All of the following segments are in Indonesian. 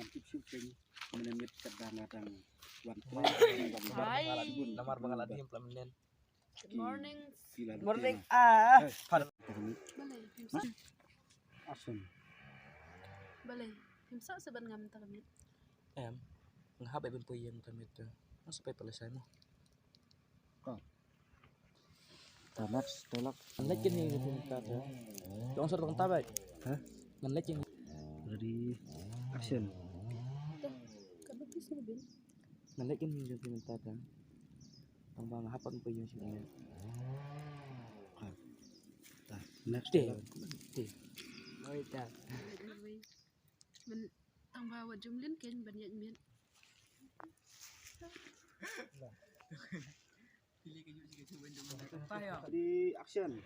Mantip syuting menit kadang-kadang wan Namar bakalan implementen. Good morning. Morning. Balay. Asun. Balay. Himsa saban ngam ta kami. Em, ngahap ibon po yung tamit. Ano sa pala sa mo? Tamat tolak Nganlek ini pinta tuh. Jangan satu tong tabay. Hah? Nganlek ini. dari action. Kabagis na bin. Nganlek ini pinta tuh. Tong bang hapan po yung sini. Next Deh. Oh iya. Man tang bawa jumlin ken ban yat min. Pilih kayu sih kayu benda. Tayo. Di action.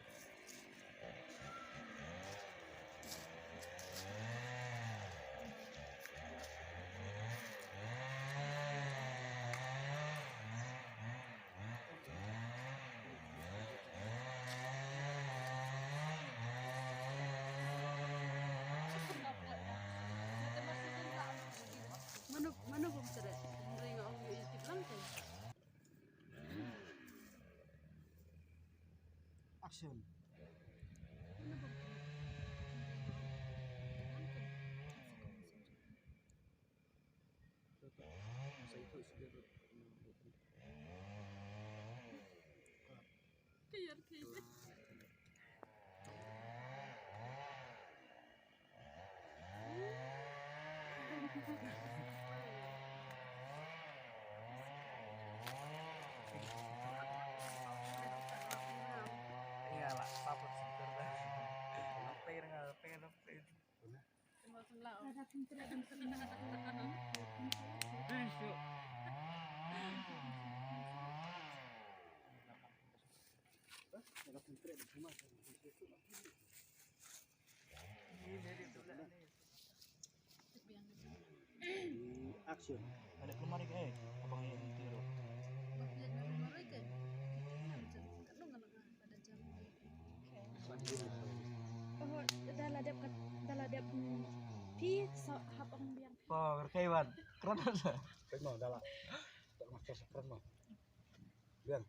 Mano bom seret. Ring ang YouTube lang kay. Action. Kayar kayar. Iya lah, paput seger dah. Pengen nggak pengen pengen. Masang lao. Di action. Ada kemari kayak abang yang tiru. Bakit na lumari kay. Kanong nga pada jam. Oh, daladap pi sa hapang biang. Oh, berkaiwan. Keren aja. Keren mau dala. Tak maksud keren mau. Biang.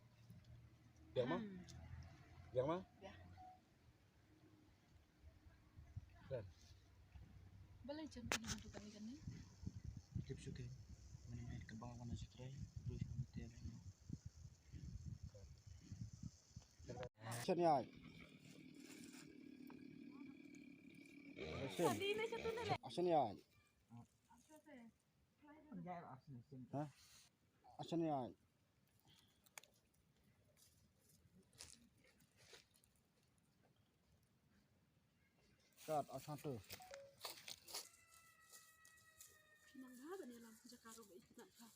Biang mah? Biang mah? Balay jam pinatu kami kan ni. Tip suka. Menemani kebang mana sih tray. Terus kemudian ini. Action ya. Action. Di na siya to na. Action ya. Hah? Action ya. Cut, action tuh. Pinang ba ba nila Jakarta ba ikna ka.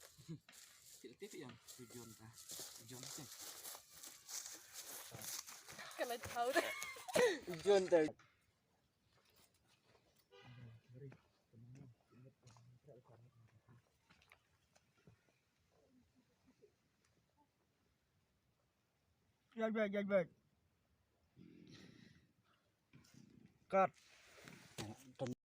Tidak TV yang tujuan kah? Tujuan sih. Kala tahu. Tujuan teh. Baik. Cut.